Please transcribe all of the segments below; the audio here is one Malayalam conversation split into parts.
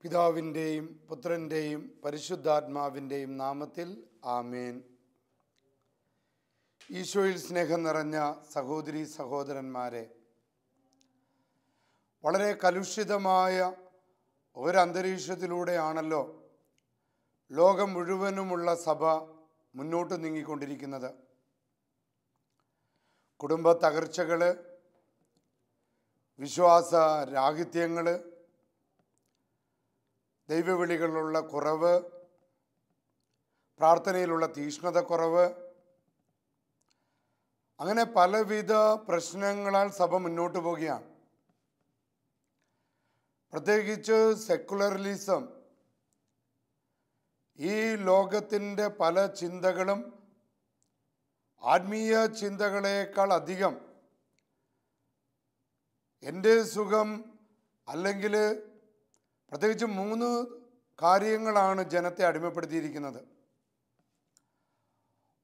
പിതാവിൻ്റെയും പുത്രൻ്റെയും പരിശുദ്ധാത്മാവിൻ്റെയും നാമത്തിൽ ആമേൻ. ഈശോയിൽ സ്നേഹം നിറഞ്ഞ സഹോദരി സഹോദരന്മാരെ, വളരെ കലുഷിതമായ ഒരന്തരീക്ഷത്തിലൂടെയാണല്ലോ ലോകം മുഴുവനുമുള്ള സഭ മുന്നോട്ട് നീങ്ങിക്കൊണ്ടിരിക്കുന്നത്. കുടുംബ തകർച്ചകൾ, വിശ്വാസ രാഹിത്യങ്ങൾ, ദൈവവിളികളിലുള്ള കുറവ്, പ്രാർത്ഥനയിലുള്ള തീഷ്ണതക്കുറവ്, അങ്ങനെ പലവിധ പ്രശ്നങ്ങളാൽ സഭ മുന്നോട്ട് പോവുകയാണ്. പ്രത്യേകിച്ച് സെക്കുലറിസം ഈ ലോകത്തിൻ്റെ പല ചിന്തകളും ആത്മീയ ചിന്തകളേക്കാൾ അധികം എൻ്റെ സുഖം, അല്ലെങ്കിൽ പ്രത്യേകിച്ച് 3 കാര്യങ്ങളാണ് ജനത്തെ അടിമപ്പെടുത്തിയിരിക്കുന്നത്.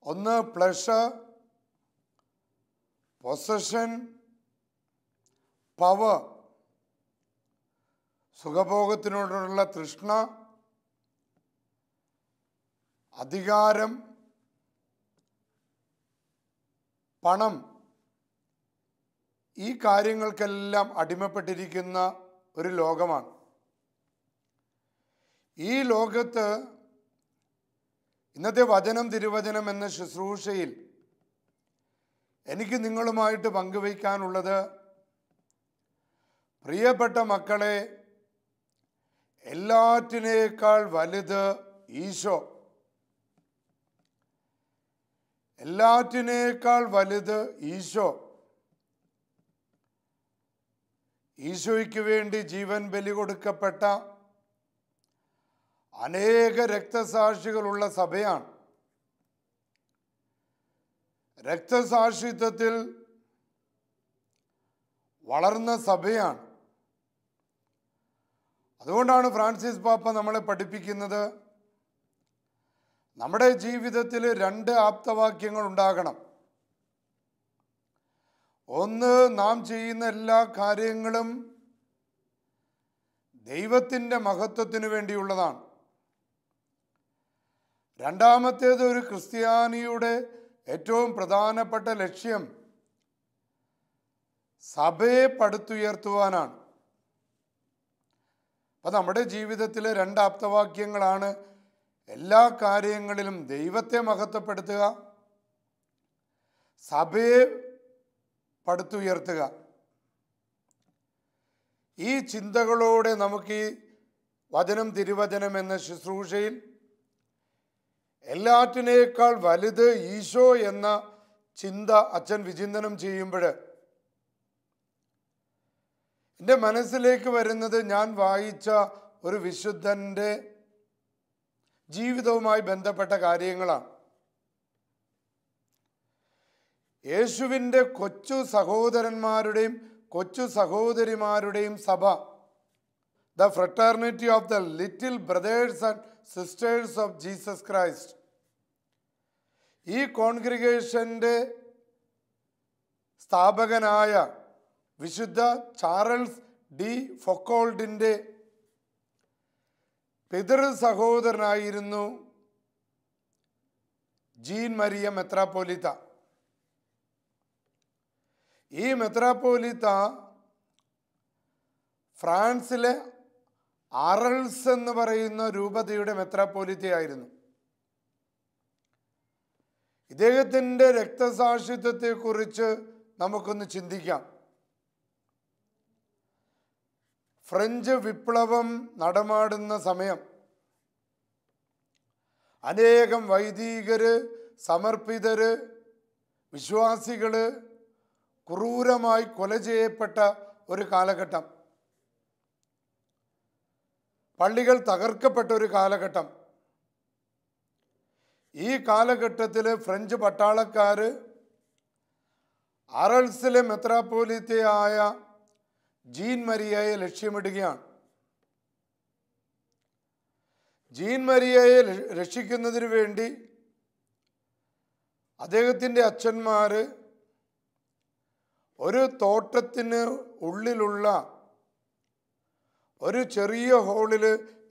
ഒന്ന് പ്ലഷർ, പൊസഷൻ, പവർ, സുഖഭോഗത്തിനോടുള്ള തൃഷ്ണ, അധികാരം, പണം. ഈ കാര്യങ്ങൾക്കെല്ലാം അടിമപ്പെട്ടിരിക്കുന്ന ഒരു ലോകമാണ്. ഈ ലോകത്ത് ഇന്നത്തെ വചനം തിരുവചനം എന്ന ശുശ്രൂഷയിൽ എനിക്ക് നിങ്ങളുമായിട്ട് പങ്കുവയ്ക്കാനുള്ളത്, പ്രിയപ്പെട്ട മക്കളെ, എല്ലാറ്റിനേക്കാൾ വലുത് ഈശോ. എല്ലാറ്റിനേക്കാൾ വലുത് ഈശോ. ഈശോയ്ക്ക് വേണ്ടി ജീവൻ ബലി കൊടുക്കപ്പെട്ട അനേക രക്തസാക്ഷികളുള്ള സഭയാണ്. രക്തസാക്ഷിത്വത്തിൽ വളർന്ന സഭയാണ്. അതുകൊണ്ടാണ് ഫ്രാൻസിസ് പാപ്പ നമ്മളെ പഠിപ്പിക്കുന്നത്, നമ്മുടെ ജീവിതത്തിൽ 2 ആപ്തവാക്യങ്ങൾ ഉണ്ടാകണം. ഒന്ന്, നാം ചെയ്യുന്ന എല്ലാ കാര്യങ്ങളും ദൈവത്തിൻ്റെ മഹത്വത്തിന് വേണ്ടിയുള്ളതാണ്. രണ്ടാമത്തേത്, ഒരു ക്രിസ്ത്യാനിയുടെ ഏറ്റവും പ്രധാനപ്പെട്ട ലക്ഷ്യം സഭയെ പടുത്തുയർത്തുവാനാണ്. അപ്പം നമ്മുടെ ജീവിതത്തിലെ 2 ആപ്തവാക്യങ്ങളാണ് എല്ലാ കാര്യങ്ങളിലും ദൈവത്തെ മഹത്വപ്പെടുത്തുക, സഭയെ പടുത്തുയർത്തുക. ഈ ചിന്തകളോടെ നമുക്ക് ഈ വചനം തിരുവചനം എന്ന ശുശ്രൂഷയിൽ എല്ലാറ്റിനേക്കാൾ വലുത് ഈശോ എന്ന ചിന്ത അച്ഛൻ വിചിന്തനം ചെയ്യുമ്പോൾ എൻ്റെ മനസ്സിലേക്ക് വരുന്നത്, ഞാൻ വായിച്ച ഒരു വിശുദ്ധൻ്റെ ജീവിതവുമായി ബന്ധപ്പെട്ട കാര്യങ്ങളാണ്. യേശുവിൻ്റെ കൊച്ചു സഹോദരന്മാരുടെയും കൊച്ചു സഹോദരിമാരുടെയും സഭ, the fraternity of the little brothers and sisters of Jesus Christ. ഈ കോൺഗ്രിഗേഷൻ്റെ സ്ഥാപകനായ വിശുദ്ധ ചാൾസ് ഡി ഫൊക്കോൾഡിൻ്റെ പിതൃ സഹോദരനായിരുന്നു ജീൻ മരിയ മെത്രാപ്പോലിത്ത. ഈ മെത്രാപ്പോലിത്ത ഫ്രാൻസിലെ ആറൾസ് എന്ന് പറയുന്ന രൂപതയുടെ മെത്രാപ്പോലിത്തയായിരുന്നു. ഇദ്ദേഹത്തിൻ്റെ രക്തസാക്ഷിത്വത്തെക്കുറിച്ച് നമുക്കൊന്ന് ചിന്തിക്കാം. ഫ്രഞ്ച് വിപ്ലവം നടമാടുന്ന സമയം അനേകം വൈദികര്, സമർപ്പിതര്, വിശ്വാസികള് ക്രൂരമായി കൊല ചെയ്യപ്പെട്ട ഒരു കാലഘട്ടം. പള്ളികൾ തകർക്കപ്പെട്ട ഒരു കാലഘട്ടം. ഈ കാലഘട്ടത്തിൽ ഫ്രഞ്ച് പട്ടാളക്കാർ ആറൾസിലെ മെത്രാപ്പോലിത്തയായ ജീൻ മരിയയെ ലക്ഷ്യമിടുകയാണ്. ജീൻ മരിയയെ രക്ഷിക്കുന്നതിന് വേണ്ടി അദ്ദേഹത്തിൻ്റെ അച്ഛന്മാർ ഒരു തോട്ടത്തിന് ഉള്ളിലുള്ള ഒരു ചെറിയ ഹോളിൽ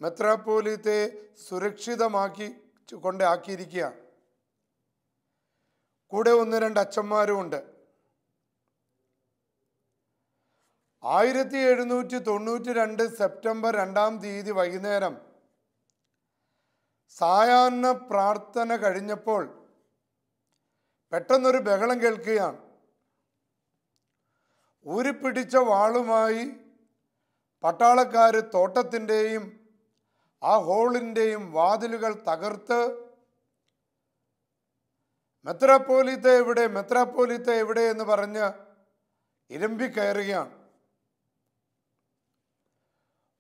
മെത്രാപ്പോലീത്തയെ സുരക്ഷിതമാക്കി ആക്കിയിരിക്കുക. കൂടെ 1-2 അച്ഛന്മാരും ഉണ്ട്. 1792 സെപ്റ്റംബർ 2-ാം തീയതി വൈകുന്നേരം സായാഹ്ന പ്രാർത്ഥന കഴിഞ്ഞപ്പോൾ പെട്ടെന്നൊരു ബഹളം കേൾക്കുകയാണ്. ഊരിപ്പിടിച്ച വാളുമായി പട്ടാളക്കാർ തോട്ടത്തിൻ്റെയും ആ ഹോളിൻ്റെയും വാതിലുകൾ തകർത്ത് മെത്രാപ്പോലീത്ത എവിടെ, മെത്രാപ്പോലീത്ത എവിടെ എന്ന് പറഞ്ഞ് ഇരമ്പിക്കയറുകയാണ്.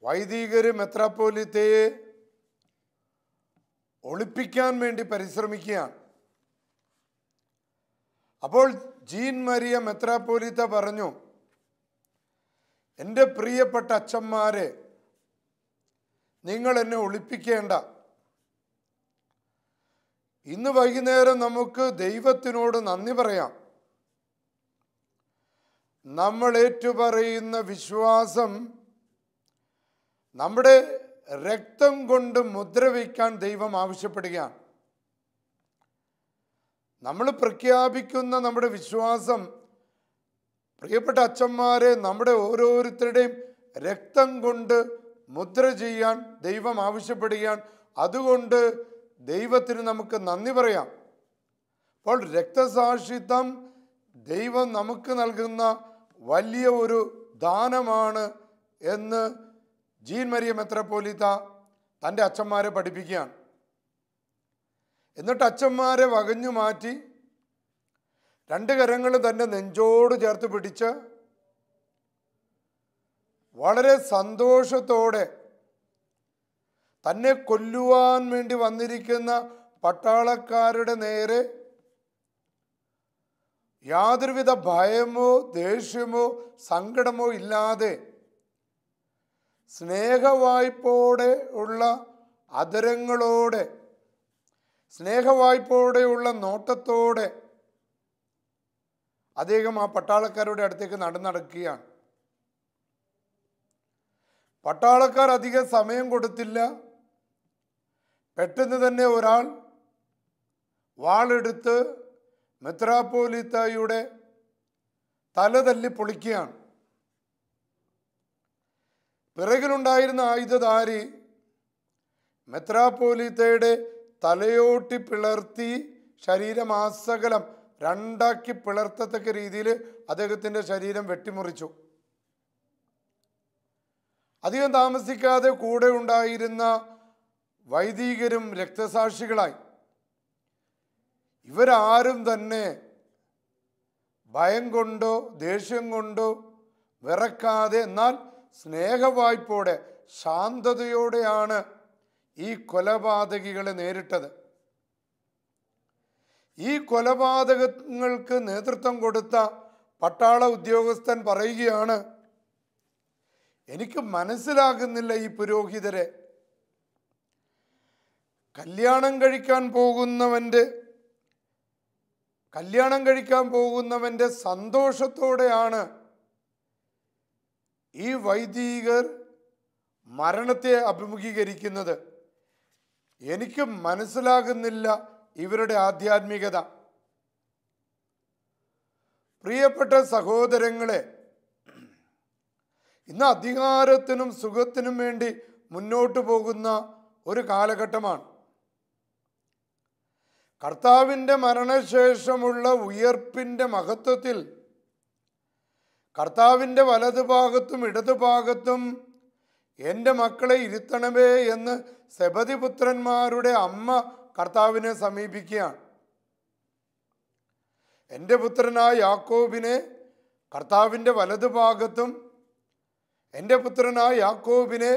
വൈദികര് മെത്രാപ്പോലീത്തയെ ഒളിപ്പിക്കാൻ വേണ്ടി പരിശ്രമിക്കുകയാണ്. അപ്പോൾ ജീൻ മരിയ മെത്രാപ്പോലീത്ത പറഞ്ഞു, എൻ്റെ പ്രിയപ്പെട്ട അച്ഛന്മാരെ, നിങ്ങൾ എന്നെ ഒളിപ്പിക്കേണ്ട. ഇന്ന് വൈകുന്നേരം നമുക്ക് ദൈവത്തിനോട് നന്ദി പറയാം. നമ്മൾ ഏറ്റുപറയുന്ന വിശ്വാസം നമ്മുടെ രക്തം കൊണ്ട് മുദ്രവയ്ക്കാൻ ദൈവം ആവശ്യപ്പെടുകയാണ്. നമ്മൾ പ്രഖ്യാപിക്കുന്ന നമ്മുടെ വിശ്വാസം, പ്രിയപ്പെട്ട അച്ഛന്മാരെ, നമ്മുടെ ഓരോരുത്തരുടെയും രക്തം കൊണ്ട് മുദ്ര ചെയ്യാൻ ദൈവം ആവശ്യപ്പെടുകയാണ്. അതുകൊണ്ട് ദൈവത്തിന് നമുക്ക് നന്ദി പറയാം. അപ്പോൾ രക്തസാക്ഷിത്വം ദൈവം നമുക്ക് നൽകുന്ന വലിയ ഒരു ദാനമാണ് എന്ന് ജീൻ മരിയ മെത്രാപ്പോലീത്ത തൻ്റെ അച്ഛന്മാരെ പഠിപ്പിക്കുകയാണ്. എന്നിട്ട് അച്ഛന്മാരെ വകഞ്ഞു മാറ്റി 2 കരങ്ങളും തൻ്റെ നെഞ്ചോട് ചേർത്ത് പിടിച്ച് വളരെ സന്തോഷത്തോടെ തന്നെ കൊല്ലുവാൻ വേണ്ടി വന്നിരിക്കുന്ന പട്ടാളക്കാരുടെ നേരെ യാതൊരുവിധ ഭയമോ ദേഷ്യമോ സങ്കടമോ ഇല്ലാതെ സ്നേഹവായ്പോടെ ഉള്ള അധരങ്ങളോടെ, സ്നേഹവായ്പോടെയുള്ള നോട്ടത്തോടെ അദ്ദേഹം ആ പട്ടാളക്കാരുടെ അടുത്തേക്ക് നടക്കുകയാണ്. പട്ടാളക്കാർ അധികം സമയം കൊടുത്തില്ല. പെട്ടെന്ന് തന്നെ ഒരാൾ വാളെടുത്ത് മെത്രാപ്പോലീത്തയുടെ തല തല്ലി പൊളിക്കുകയാണ്. പിറകിലുണ്ടായിരുന്ന ആയുധധാരി മെത്രാപ്പോലീത്തയുടെ തലയോട്ടി പിളർത്തി ശരീരമാസകലം 2ആക്കി പിളർത്തത്തക്ക രീതിയിൽ അദ്ദേഹത്തിൻ്റെ ശരീരം വെട്ടിമുറിച്ചു. അധികം താമസിക്കാതെ കൂടെ ഉണ്ടായിരുന്ന വൈദികരും രക്തസാക്ഷികളായി. ഇവരാരും തന്നെ ഭയം കൊണ്ടോ ദേഷ്യം കൊണ്ടോ വിറക്കാതെ, എന്നാൽ സ്നേഹവായ്പോടെ ശാന്തതയോടെയാണ് ഈ കൊലപാതകികളെ നേരിട്ടത്. ഈ കൊലപാതകങ്ങൾക്ക് നേതൃത്വം കൊടുത്ത പട്ടാള ഉദ്യോഗസ്ഥൻ പറയുകയാണ്, എനിക്ക് മനസ്സിലാകുന്നില്ല ഈ പുരോഹിതരെ. കല്യാണം കഴിക്കാൻ പോകുന്നവൻ്റെ സന്തോഷത്തോടെയാണ് ഈ വൈദികർ മരണത്തെ അഭിമുഖീകരിക്കുന്നത്. എനിക്ക് മനസ്സിലാകുന്നില്ല ഇവരുടെ ആധ്യാത്മികത. പ്രിയപ്പെട്ട സഹോദരങ്ങളെ, ഇന്ന് അധികാരത്തിനും സുഖത്തിനും വേണ്ടി മുന്നോട്ട് പോകുന്ന ഒരു കാലഘട്ടമാണ്. കർത്താവിൻ്റെ മരണശേഷമുള്ള ഉയർപ്പിൻ്റെ മഹത്വത്തിൽ കർത്താവിൻ്റെ വലതുഭാഗത്തും ഇടതുഭാഗത്തും എൻ്റെ മക്കളെ ഇരുത്തണമേ എന്ന് സെബദിപുത്രന്മാരുടെ അമ്മ കർത്താവിനെ സമീപിക്കുകയാണ്. എൻ്റെ പുത്രനായ യാക്കോബിനെ കർത്താവിൻ്റെ വലതുഭാഗത്തും എൻ്റെ പുത്രനായ യാക്കോബിനെ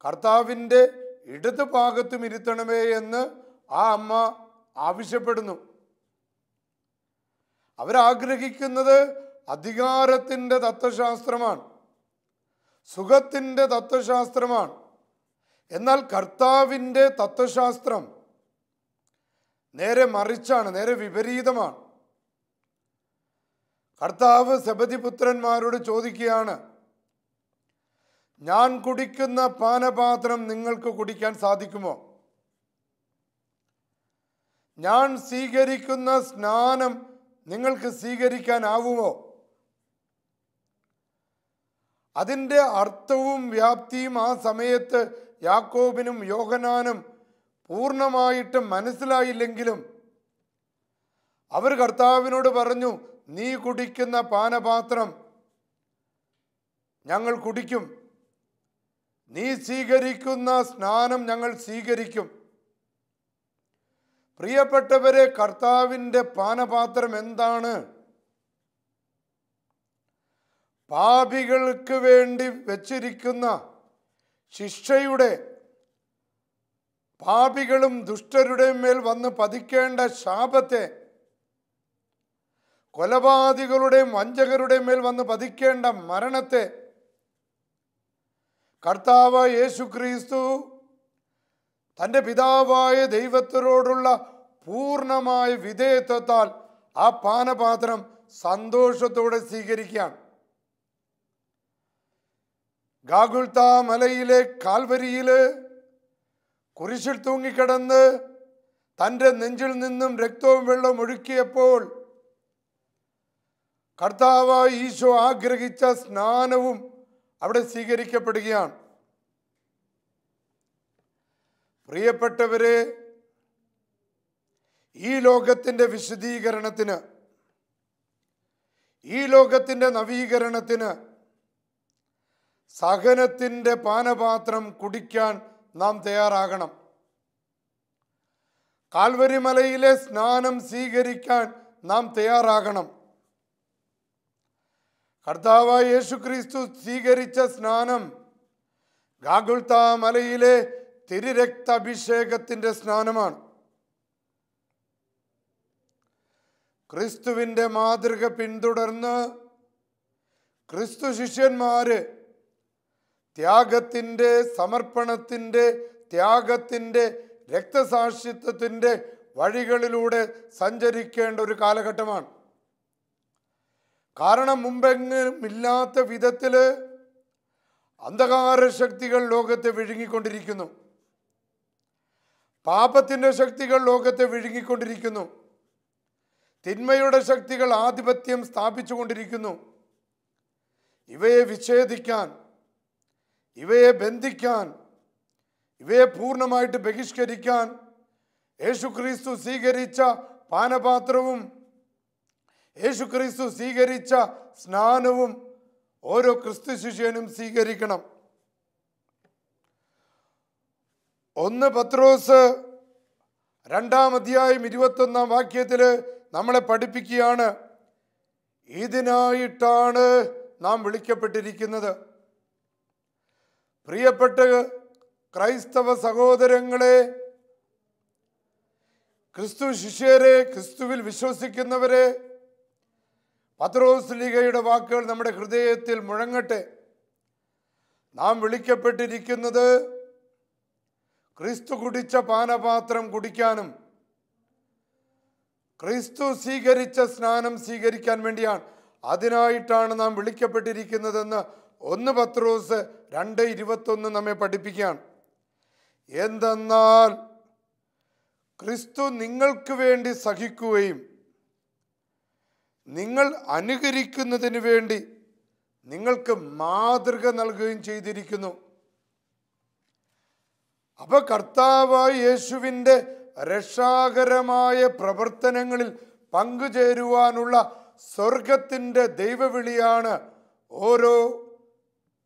കർത്താവിൻ്റെ ഇടതുഭാഗത്തും ഇരുത്തണമേ എന്ന് ആ അമ്മ ആവശ്യപ്പെടുന്നു. അവരാഗ്രഹിക്കുന്നത് അധികാരത്തിൻ്റെ തത്വശാസ്ത്രമാണ്, സുഖത്തിൻ്റെ തത്വശാസ്ത്രമാണ്. എന്നാൽ കർത്താവിൻ്റെ തത്വശാസ്ത്രം നേരെ മറിച്ചാണ്, നേരെ വിപരീതമാണ്. കർത്താവ് സെബദിപുത്രന്മാരോട് ചോദിക്കുകയാണ്, ഞാൻ കുടിക്കുന്ന പാനപാത്രം നിങ്ങൾക്ക് കുടിക്കാൻ സാധിക്കുമോ? ഞാൻ സ്വീകരിക്കുന്ന സ്നാനം നിങ്ങൾക്ക് സ്വീകരിക്കാനാവുമോ? അതിൻ്റെ അർത്ഥവും വ്യാപ്തിയും ആ സമയത്ത് യാക്കോബിനും യോഹന്നാനും പൂർണ്ണമായിട്ട് മനസ്സിലായില്ലെങ്കിലും അവർ കർത്താവിനോട് പറഞ്ഞു, നീ കുടിക്കുന്ന പാനപാത്രം ഞങ്ങൾ കുടിക്കും, നീ സ്വീകരിക്കുന്ന സ്നാനം ഞങ്ങൾ സ്വീകരിക്കും. പ്രിയപ്പെട്ടവരെ, കർത്താവിൻ്റെ പാനപാത്രം എന്താണ്? പാപികൾക്ക് വേണ്ടി വച്ചിരിക്കുന്ന ശിക്ഷയുടെ, പാപികളും ദുഷ്ടരുടെ മേൽ വന്ന് പതിക്കേണ്ട ശാപത്തെ, കൊലപാതകളുടെയും വഞ്ചകരുടെയും മേൽ വന്ന് പതിക്കേണ്ട മരണത്തെ കർത്താവ് യേശുക്രിസ്തു തൻ്റെ പിതാവായ ദൈവത്തിനോടുള്ള പൂർണ്ണമായ വിധേയത്വത്താൽ ആ പാനപാത്രം സന്തോഷത്തോടെ സ്വീകരിക്കുകയാണ്. ഗാഗുൽത്താ മലയിലെ കാൽവരിയില് കുരിശിൽ തൂങ്ങിക്കിടന്ന് തൻ്റെ നെഞ്ചിൽ നിന്നും രക്തവും വെള്ളവും ഒഴുക്കിയപ്പോൾ കർത്താവ് ഈശോ ആഗ്രഹിച്ച സ്നാനവും അവിടെ സ്വീകരിക്കപ്പെടുകയാണ്. പ്രിയപ്പെട്ടവരെ, ഈ ലോകത്തിൻ്റെ വിശുദ്ധീകരണത്തിന്, ഈ ലോകത്തിൻ്റെ നവീകരണത്തിന് സഹനത്തിൻ്റെ പാനപാത്രം കുടിക്കാൻ നാം തയ്യാറാകണം. കാൽവരി മലയിലെ സ്നാനം സ്വീകരിക്കാൻ നാം തയ്യാറാകണം. കർത്താവായ യേശുക്രിസ്തു സ്വീകരിച്ച സ്നാനം ഗാഗുൽത്താ മലയിലെ തിരുരക്താഭിഷേകത്തിൻ്റെ സ്നാനമാണ്. ക്രിസ്തുവിൻ്റെ മാതൃക പിന്തുടർന്ന് ക്രിസ്തു ശിഷ്യന്മാര് ത്യാഗത്തിൻ്റെ, സമർപ്പണത്തിൻ്റെ, ത്യാഗത്തിൻ്റെ, രക്തസാക്ഷിത്വത്തിൻ്റെ വഴികളിലൂടെ സഞ്ചരിക്കേണ്ട ഒരു കാലഘട്ടമാണ്. കാരണം മുമ്പെങ്ങും ഇല്ലാത്ത വിധത്തിൽ അന്ധകാര ശക്തികൾ ലോകത്തെ വിഴുങ്ങിക്കൊണ്ടിരിക്കുന്നു. പാപത്തിൻ്റെ ശക്തികൾ ലോകത്തെ വിഴുങ്ങിക്കൊണ്ടിരിക്കുന്നു. തിന്മയുടെ ശക്തികൾ ആധിപത്യം സ്ഥാപിച്ചുകൊണ്ടിരിക്കുന്നു. ഇവയെ വിച്ഛേദിക്കാൻ, ഇവയെ ബന്ധിക്കാൻ, ഇവയെ പൂർണ്ണമായിട്ട് ബഹിഷ്കരിക്കാൻ യേശുക്രിസ്തു സ്വീകരിച്ച പാനപാത്രവും യേശുക്രിസ്തു സ്വീകരിച്ച സ്നാനവും ഓരോ ക്രിസ്തു ശിഷ്യനും സ്വീകരിക്കണം. 1 പത്രോസ് 2-ാം അധ്യായം 21-ാം വാക്യത്തിൽ നമ്മളെ പഠിപ്പിക്കുകയാണ്, ഇതിനായിട്ടാണ് നാം വിളിക്കപ്പെട്ടിരിക്കുന്നത്. പ്രിയപ്പെട്ട ക്രൈസ്തവ സഹോദരങ്ങളെ, ക്രിസ്തു ശിഷ്യരെ, ക്രിസ്തുവിൽ വിശ്വസിക്കുന്നവരെ, പത്രോസ് ലീഗയുടെ വാക്കുകൾ നമ്മുടെ ഹൃദയത്തിൽ മുഴങ്ങട്ടെ. നാം വിളിക്കപ്പെട്ടിരിക്കുന്നത് ക്രിസ്തു കുടിച്ച പാനപാത്രം കുടിക്കാനും ക്രിസ്തു സ്വീകരിച്ച സ്നാനം സ്വീകരിക്കാൻ വേണ്ടിയാണ്. അതിനായിട്ടാണ് നാം വിളിക്കപ്പെട്ടിരിക്കുന്നതെന്ന് 1 പത്രോസ് 2:21 നമ്മെ പഠിപ്പിക്കുകയാണ്. എന്തെന്നാൽ ക്രിസ്തു നിങ്ങൾക്ക് വേണ്ടി സഹിക്കുകയും നിങ്ങൾ അനുകരിക്കുന്നതിന് വേണ്ടി നിങ്ങൾക്ക് മാതൃക നൽകുകയും ചെയ്തിരിക്കുന്നു. അപ്പൊ കർത്താവായ യേശുവിൻ്റെ രക്ഷാകരമായ പ്രവർത്തനങ്ങളിൽ പങ്കുചേരുവാനുള്ള സ്വർഗത്തിൻ്റെ ദൈവവിളിയാണ് ഓരോ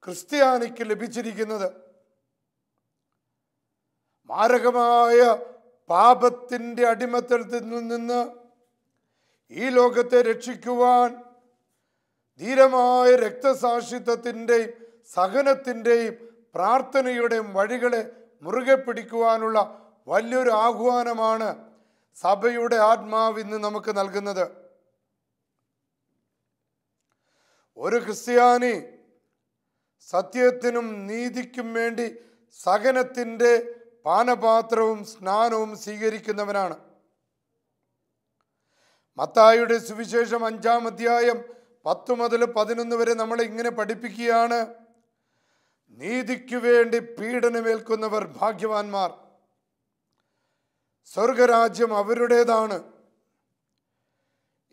ക്രിസ്ത്യാനിക്ക് ലഭിച്ചിരിക്കുന്നത്. മാരകമായ പാപത്തിൻ്റെ അടിമത്തത്തിൽ നിന്ന് ഈ ലോകത്തെ രക്ഷിക്കുവാൻ ധീരമായ രക്തസാക്ഷിത്വത്തിൻ്റെയും സഹനത്തിൻ്റെയും പ്രാർത്ഥനയുടെയും വഴികളെ മുറുകെ പിടിക്കുവാനുള്ള വലിയൊരു ആഹ്വാനമാണ് സഭയുടെ ആത്മാവ് ഇന്ന് നമുക്ക് നൽകുന്നത്. ഒരു ക്രിസ്ത്യാനി സത്യത്തിനും നീതിക്കും വേണ്ടി സഹനത്തിൻ്റെ പാനപാത്രവും സ്നാനവും സ്വീകരിക്കുന്നവനാണ്. മത്തായിയുടെ സുവിശേഷം 5-ാം അധ്യായം 10 മുതൽ 11 വരെ നമ്മളെ ഇങ്ങനെ പഠിപ്പിക്കുകയാണ്, നീതിക്കു വേണ്ടി പീഡനമേൽക്കുന്നവർ ഭാഗ്യവാന്മാർ, സ്വർഗരാജ്യം അവരുടേതാണ്.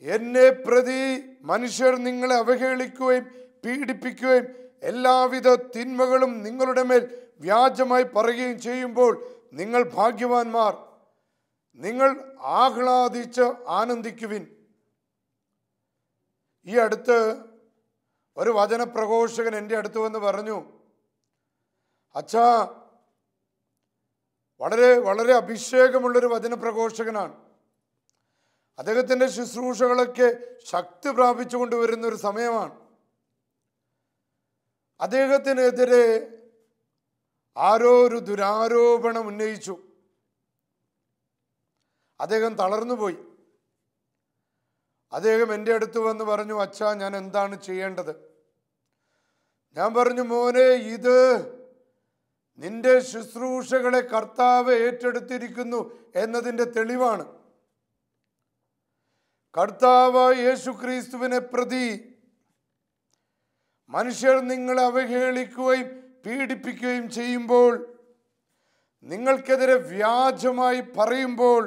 എന്നെ പ്രതി മനുഷ്യർ നിങ്ങളെ അവഹേളിക്കുകയും പീഡിപ്പിക്കുകയും എല്ലാവിധ തിന്മകളും നിങ്ങളുടെ മേൽ വ്യാജമായി പറയുകയും ചെയ്യുമ്പോൾ നിങ്ങൾ ഭാഗ്യവാന്മാർ. നിങ്ങൾ ആഹ്ലാദിച്ച് ആനന്ദിക്കുവിൻ. ഈ അടുത്ത് ഒരു വചനപ്രഘോഷകൻ എൻ്റെ അടുത്ത് വന്ന് പറഞ്ഞു, അച്ഛാ, വളരെ വളരെ അഭിഷേകമുള്ളൊരു വചനപ്രഘോഷകനാണ്. അദ്ദേഹത്തിൻ്റെ ശുശ്രൂഷകളൊക്കെ ശക്തി പ്രാപിച്ചു കൊണ്ടുവരുന്ന ഒരു സമയമാണ്. അദ്ദേഹത്തിനെതിരെ ആരോ ഒരു ദുരാരോപണം ഉന്നയിച്ചു. അദ്ദേഹം തളർന്നുപോയി. അദ്ദേഹം എൻ്റെ അടുത്ത് വന്ന് പറഞ്ഞു, അച്ഛാ, ഞാൻ എന്താണ് ചെയ്യേണ്ടത്? ഞാൻ പറഞ്ഞു, മോനെ, ഇത് നിന്റെ ശുശ്രൂഷകളെ കർത്താവ് ഏറ്റെടുത്തിരിക്കുന്നു എന്നതിൻ്റെ തെളിവാണ്. കർത്താവ് യേശുക്രിസ്തുവിനെ പ്രതി മനുഷ്യർ നിങ്ങളെ അവഹേളിക്കുകയും പീഡിപ്പിക്കുകയും ചെയ്യുമ്പോൾ, നിങ്ങൾക്കെതിരെ വ്യാജമായി പറയുമ്പോൾ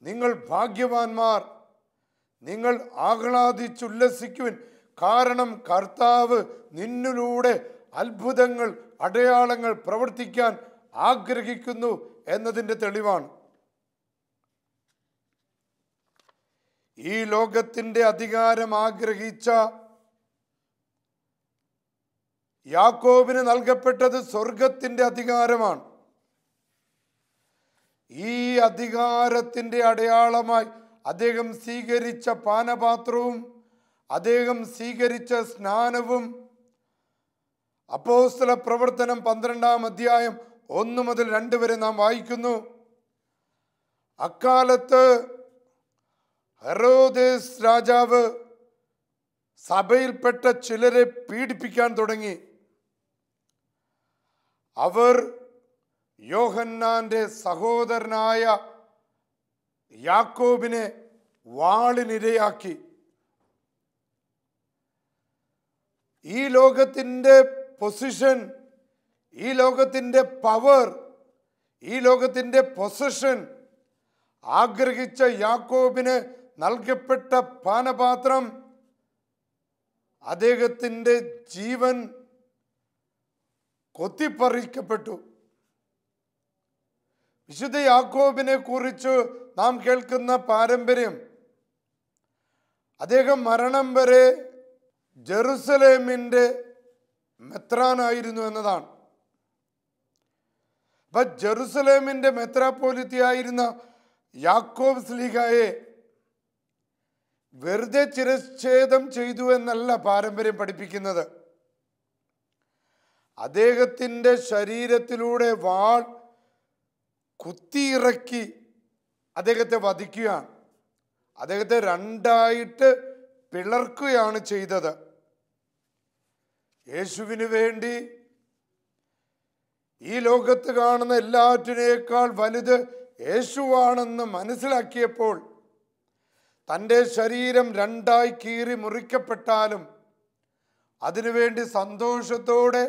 നിങ്ങൾ ഭാഗ്യവാന്മാർ. നിങ്ങൾ ആഹ്ലാദിച്ചുല്ലസിക്കുവിൻ. കാരണം കർത്താവ് നിന്നിലൂടെ അത്ഭുതങ്ങൾ, അടയാളങ്ങൾ പ്രവർത്തിക്കാൻ ആഗ്രഹിക്കുന്നു എന്നതിൻ്റെ തെളിവാണ്. ഈ ലോകത്തിൻ്റെ അധികാരം ആഗ്രഹിച്ച യാക്കോബിന് നൽകപ്പെട്ടത് സ്വർഗത്തിൻ്റെ അധികാരമാണ്. ഈ അധികാരത്തിൻ്റെ അടയാളമായി അദ്ദേഹം സ്വീകരിച്ച പാനപാത്രവും അദ്ദേഹം സ്വീകരിച്ച സ്നാനവും അപ്പോസ്തല പ്രവർത്തനം 12-ാം അധ്യായം 1 മുതൽ 2 വരെ നാം വായിക്കുന്നു. അക്കാലത്ത് ഹെരോദേസ് രാജാവ് സഭയിൽപ്പെട്ട ചിലരെ പീഡിപ്പിക്കാൻ തുടങ്ങി. അവർ യോഹന്നാന്റെ സഹോദരനായ യാക്കോബിനെ വാളിനിരയാക്കി. ഈ ലോകത്തിൻ്റെ പൊസിഷൻ, ഈ ലോകത്തിൻ്റെ പവർ, ഈ ലോകത്തിൻ്റെ പൊസിഷൻ ആഗ്രഹിച്ച യാക്കോബിന് നൽകപ്പെട്ട പാനപാത്രം അദ്ദേഹത്തിൻ്റെ ജീവൻ കൊത്തിപ്പറിക്കപ്പെട്ടു. വിശുദ്ധ യാക്കോബിനെ കുറിച്ച് നാം കേൾക്കുന്ന പാരമ്പര്യം, അദ്ദേഹം മരണം വരെ ജെറുസലേമിൻ്റെ മെത്രാനായിരുന്നു എന്നതാണ്. അപ്പൊ ജെറുസലേമിൻ്റെ മെത്രാപ്പോലിത്തയായിരുന്ന യാക്കോബ് സ്ലീഹായെ വെറുതെ ചിരച്ഛേദം ചെയ്തു എന്നല്ല പാരമ്പര്യം പഠിപ്പിക്കുന്നത്. അദ്ദേഹത്തിൻ്റെ ശരീരത്തിലൂടെ വാൾ കുത്തിയിറക്കി അദ്ദേഹത്തെ വധിക്കുകയാണ്. അദ്ദേഹത്തെ രണ്ടായിട്ട് പിളർക്കുകയാണ് ചെയ്തത്. യേശുവിന് വേണ്ടി ഈ ലോകത്ത് കാണുന്ന എല്ലാറ്റിനേക്കാൾ വലുത് യേശുവാണെന്ന് മനസ്സിലാക്കിയപ്പോൾ തൻ്റെ ശരീരം രണ്ടായി കീറി മുറിക്കപ്പെട്ടാലും അതിനുവേണ്ടി സന്തോഷത്തോടെ,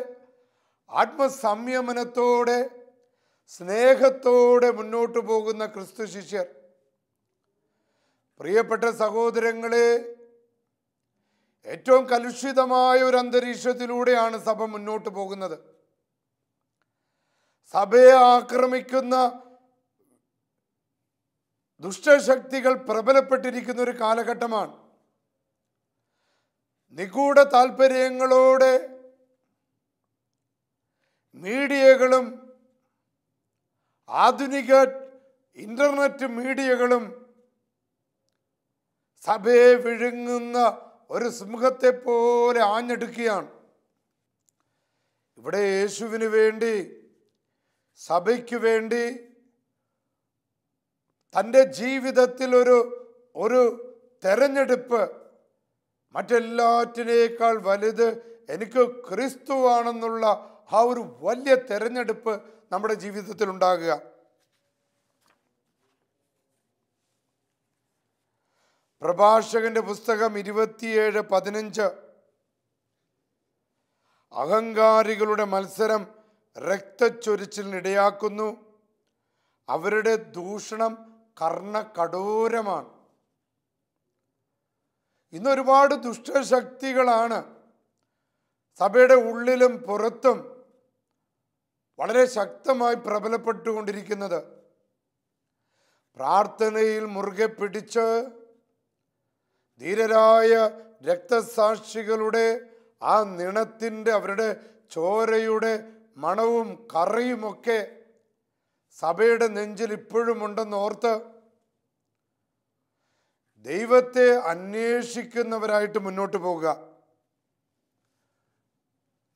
ആത്മസംയമനത്തോടെ, സ്നേഹത്തോടെ മുന്നോട്ട് പോകുന്ന ക്രിസ്തു ശിഷ്യർ. പ്രിയപ്പെട്ട സഹോദരങ്ങളെ, ഏറ്റവും കലുഷിതമായ ഒരു അന്തരീക്ഷത്തിലൂടെയാണ് സഭ മുന്നോട്ട് പോകുന്നത്. സഭയെ ആക്രമിക്കുന്ന ദുഷ്ടശക്തികൾ പ്രബലപ്പെട്ടിരിക്കുന്ന ഒരു കാലഘട്ടമാണ്. നിഗൂഢ താല്പര്യങ്ങളോടെ മീഡിയകളും ആധുനിക ഇന്റർനെറ്റ് മീഡിയകളും സഭയെ വിഴുങ്ങുന്ന ഒരു സിംഹത്തെ പോലെ ആഞ്ഞെടുക്കുകയാണ്. ഇവിടെ യേശുവിന് വേണ്ടി, സഭയ്ക്ക് വേണ്ടി തൻ്റെ ജീവിതത്തിൽ ഒരു തെരഞ്ഞെടുപ്പ്, മറ്റെല്ലാറ്റിനേക്കാൾ വലുത് എനിക്ക് ക്രിസ്തുവാണെന്നുള്ള ആ ഒരു വലിയ തെരഞ്ഞെടുപ്പ് നമ്മുടെ ജീവിതത്തിൽ ഉണ്ടാകുക. പ്രഭാഷകന്റെ പുസ്തകം 27:15 അഹങ്കാരികളുടെ മത്സരം രക്തച്ചൊരിച്ചിലിനിടയാക്കുന്നു. അവരുടെ ദൂഷണം കർണകഠോരമാണ്. ഇന്നൊരുപാട് ദുഷ്ടശക്തികളാണ് സഭയുടെ ഉള്ളിലും പുറത്തും വളരെ ശക്തമായി പ്രബലപ്പെട്ടുകൊണ്ടിരിക്കുന്നത്. പ്രാർത്ഥനയിൽ മുറുകെ പിടിച്ച് ധീരരായ രക്തസാക്ഷികളുടെ ആ നിണത്തിൻ്റെ, അവരുടെ ചോരയുടെ മണവും കറയുമൊക്കെ സഭയുടെ നെഞ്ചിൽ ഇപ്പോഴും ഉണ്ടെന്ന് ഓർത്ത് ദൈവത്തെ അന്വേഷിക്കുന്നവരായിട്ട് മുന്നോട്ട് പോകുക.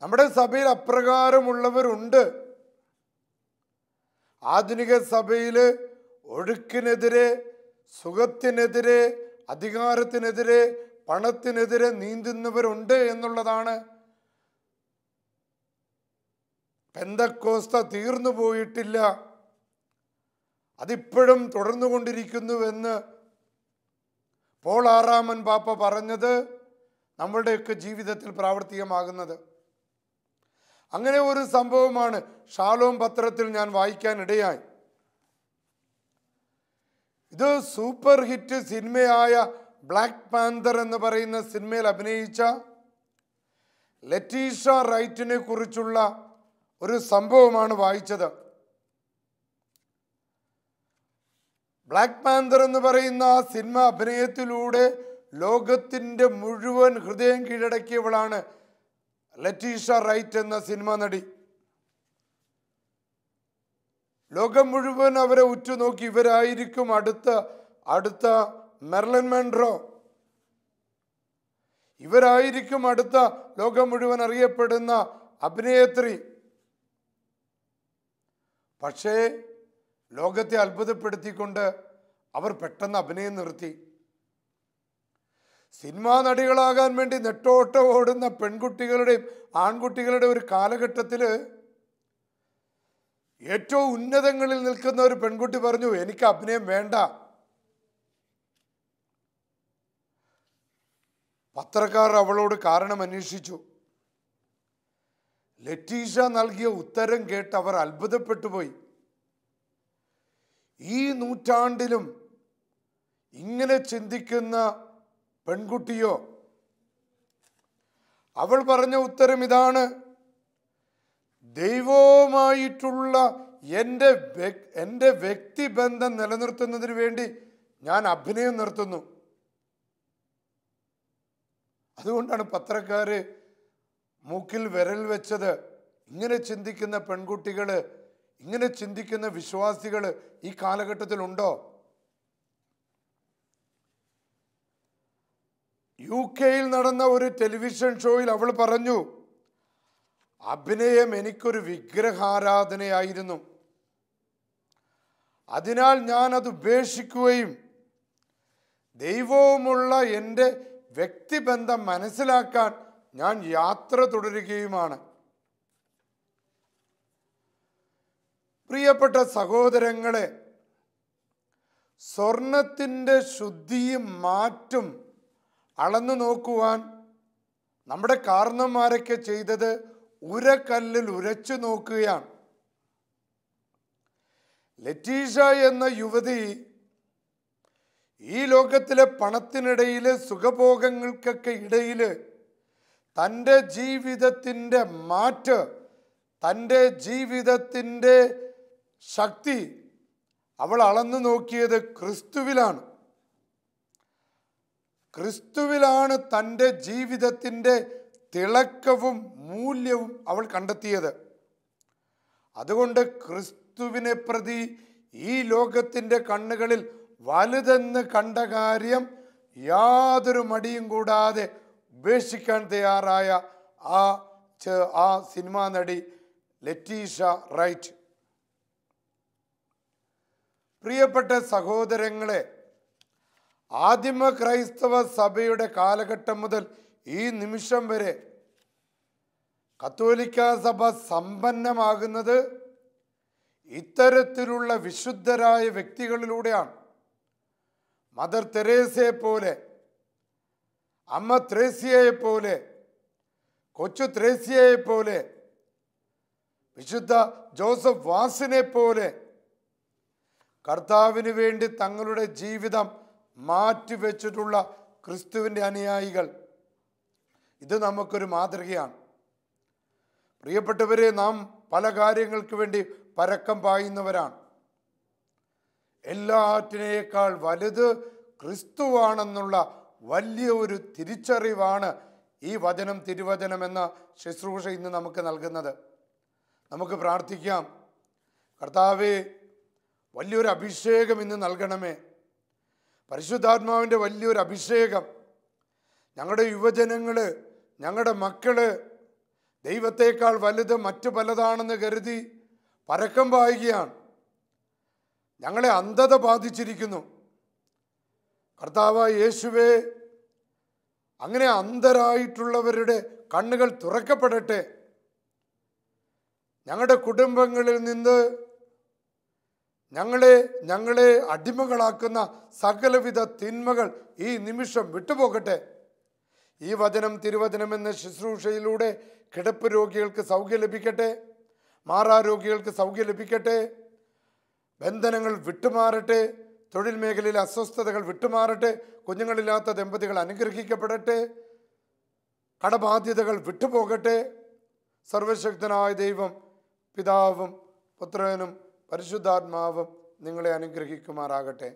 നമ്മുടെ സഭയിൽ അപ്രകാരമുള്ളവരുണ്ട്. ആധുനിക സഭയിൽ ഒഴുക്കിനെതിരെ, സുഖത്തിനെതിരെ, അധികാരത്തിനെതിരെ, പണത്തിനെതിരെ നീന്തുന്നവരുണ്ട് എന്നുള്ളതാണ്. പെന്തക്കോസ്ത തീർന്നു പോയിട്ടില്ല, അതിപ്പോഴും തുടർന്നുകൊണ്ടിരിക്കുന്നുവെന്ന് പോൾ ആറാമൻ പാപ്പ പറഞ്ഞത് നമ്മളുടെയൊക്കെ ജീവിതത്തിൽ പ്രാവർത്തികമാകുന്നത്. അങ്ങനെ ഒരു സംഭവമാണ് ഷാലോം പത്രത്തിൽ ഞാൻ വായിക്കാൻ ഇടയായി. ഇത് സൂപ്പർ ഹിറ്റ് സിനിമയായ ബ്ലാക്ക് പാന്തർ എന്ന് പറയുന്ന സിനിമയിൽ അഭിനയിച്ച ലറ്റീഷ റൈറ്റിനെ കുറിച്ചുള്ള ഒരു സംഭവമാണ് വായിച്ചത്. ബ്ലാക്ക് പാന്തർ എന്ന് പറയുന്ന ആ സിനിമ അഭിനയത്തിലൂടെ ലോകത്തിൻ്റെ മുഴുവൻ ഹൃദയം കീഴടക്കിയവളാണ് ലറ്റീഷ റൈറ്റ് എന്ന സിനിമ നടി. ലോകം മുഴുവൻ അവരെ ഉറ്റുനോക്കി. ഇവരായിരിക്കും അടുത്ത മെർലിൻ മൺറോ, ഇവരായിരിക്കും അടുത്ത ലോകം മുഴുവൻ അറിയപ്പെടുന്ന അഭിനേത്രി. പക്ഷേ ലോകത്തെ അത്ഭുതപ്പെടുത്തിക്കൊണ്ട് അവർ പെട്ടെന്ന് അഭിനയം നിർത്തി. സിനിമാ നടികളാകാൻ വേണ്ടി നെട്ടോട്ടം ഓടുന്ന പെൺകുട്ടികളുടെയും ആൺകുട്ടികളുടെ ഒരു കാലഘട്ടത്തിൽ ഏറ്റവും ഉന്നതങ്ങളിൽ നിൽക്കുന്ന ഒരു പെൺകുട്ടി പറഞ്ഞു, എനിക്ക് അഭിനയം വേണ്ട. പത്രക്കാർ അവളോട് കാരണം അന്വേഷിച്ചു. ലറ്റീഷ നൽകിയ ഉത്തരം കേട്ട് അവർ അത്ഭുതപ്പെട്ടു പോയി. ഈ നൂറ്റാണ്ടിലും ഇങ്ങനെ ചിന്തിക്കുന്ന പെൺകുട്ടിയോ? അവൾ പറഞ്ഞ ഉത്തരം ഇതാണ്: ദൈവവുമായിട്ടുള്ള എൻ്റെ വ്യക്തിബന്ധം നിലനിർത്തുന്നതിന് വേണ്ടി ഞാൻ അഭിനയം നിർത്തുന്നു. അതുകൊണ്ടാണ് പത്രക്കാര് മൂക്കിൽ വിരൽ വെച്ചത്. ഇങ്ങനെ ചിന്തിക്കുന്ന പെൺകുട്ടികൾ, ഇങ്ങനെ ചിന്തിക്കുന്ന വിശ്വാസികൾ ഈ കാലഘട്ടത്തിലുണ്ടോ? UK നടന്ന ഒരു ടെലിവിഷൻ ഷോയിൽ അവൾ പറഞ്ഞു, അഭിനയം എനിക്കൊരു വിഗ്രഹാരാധനയായിരുന്നു, അതിനാൽ ഞാൻ അത് ഉപേക്ഷിക്കുകയും ദൈവവുമുള്ള എൻ്റെ വ്യക്തിബന്ധം മനസ്സിലാക്കാൻ ഞാൻ യാത്ര തുടരുകയുമാണ്. പ്രിയപ്പെട്ട സഹോദരങ്ങളെ, സ്വർണത്തിൻ്റെ ശുദ്ധിയും മാറ്റും അളന്നു നോക്കുവാൻ നമ്മുടെ കാരണന്മാരൊക്കെ ചെയ്തത് ഉരക്കല്ലിൽ ഉരച്ചു നോക്കുകയാണ്. ലറ്റീഷ എന്ന യുവതി ഈ ലോകത്തിലെ പണത്തിനിടയിൽ, സുഖഭോഗങ്ങൾക്കൊക്കെ ഇടയിൽ തൻ്റെ ജീവിതത്തിൻ്റെ മാറ്റ്, തൻ്റെ ജീവിതത്തിൻ്റെ ശക്തി അവൾ അളന്നു നോക്കിയത് ക്രിസ്തുവിലാണ്. ക്രിസ്തുവിലാണ് തൻ്റെ ജീവിതത്തിൻ്റെ തിളക്കവും മൂല്യവും അവൾ കണ്ടെത്തിയത്. അതുകൊണ്ട് ക്രിസ്തുവിനെ പ്രതി ഈ ലോകത്തിൻ്റെ കണ്ണുകളിൽ വലുതെന്ന് കണ്ട കാര്യം യാതൊരു മടിയും കൂടാതെ ഉപേക്ഷിക്കാൻ തയ്യാറായ ആ സിനിമാ നടി ലറ്റീഷ റൈറ്റ്. പ്രിയപ്പെട്ട സഹോദരങ്ങളെ, ആദിമ ക്രൈസ്തവ സഭയുടെ കാലഘട്ടം മുതൽ ഈ നിമിഷം വരെ കത്തോലിക്ക സഭ സമ്പന്നമാകുന്നത് ഇത്തരത്തിലുള്ള വിശുദ്ധരായ വ്യക്തികളിലൂടെയാണ്. മദർ തെരേസയെ പോലെ, അമ്മ ത്രേസ്യയെ പോലെ, കൊച്ചു ത്രേസ്യയെ പോലെ, വിശുദ്ധ ജോസഫ് വാസിനെ പോലെ കർത്താവിന് വേണ്ടി തങ്ങളുടെ ജീവിതം മാറ്റിവെച്ചിട്ടുള്ള ക്രിസ്തുവിൻ്റെ അനുയായികൾ, ഇത് നമുക്കൊരു മാതൃകയാണ്. പ്രിയപ്പെട്ടവരെ, നാം പല കാര്യങ്ങൾക്ക് വേണ്ടി പരക്കം പായുന്നവരാണ്. എല്ലാറ്റിനേക്കാൾ വലുത് ക്രിസ്തുവാണെന്നുള്ള വലിയ ഒരു തിരിച്ചറിവാണ് ഈ വചനം, തിരുവചനം എന്ന ശുശ്രൂഷ ഇന്ന് നമുക്ക് നൽകുന്നത്. നമുക്ക് പ്രാർത്ഥിക്കാം. കർത്താവേ, വലിയൊരു അഭിഷേകം ഇന്ന് നൽകണമേ. പരിശുദ്ധാത്മാവിൻ്റെ വലിയൊരു അഭിഷേകം. ഞങ്ങളുടെ യുവജനങ്ങൾ, ഞങ്ങളുടെ മക്കള് ദൈവത്തേക്കാൾ വലുത് മറ്റു പലതാണെന്ന് കരുതി പരക്കം പായുകയാണ്. ഞങ്ങളെ അന്ധത ബാധിച്ചിരിക്കുന്നു. കർത്താവായ യേശുവേ, അങ്ങനെ അന്ധരായിട്ടുള്ളവരുടെ കണ്ണുകൾ തുറക്കപ്പെടട്ടെ. ഞങ്ങളുടെ കുടുംബങ്ങളിൽ നിന്ന് ഞങ്ങളെ അടിമകളാക്കുന്ന സകലവിധ തിന്മകൾ ഈ നിമിഷം വിട്ടുപോകട്ടെ. ഈ വചനം, തിരുവചനം എന്ന ശുശ്രൂഷയിലൂടെ കിടപ്പ് രോഗികൾക്ക് സൗഖ്യം ലഭിക്കട്ടെ, മാറാരോഗികൾക്ക് സൗഖ്യം ലഭിക്കട്ടെ, ബന്ധനങ്ങൾ വിട്ടുമാറട്ടെ, തൊഴിൽ മേഖലയിലെ അസ്വസ്ഥതകൾ വിട്ടുമാറട്ടെ, കുഞ്ഞുങ്ങളില്ലാത്ത ദമ്പതികൾ അനുഗ്രഹിക്കപ്പെടട്ടെ, കടബാധ്യതകൾ വിട്ടുപോകട്ടെ. സർവശക്തനായ ദൈവം, പിതാവും പുത്രനും പരിശുദ്ധാത്മാവും നിങ്ങളെ അനുഗ്രഹിക്കുമാറാകട്ടെ.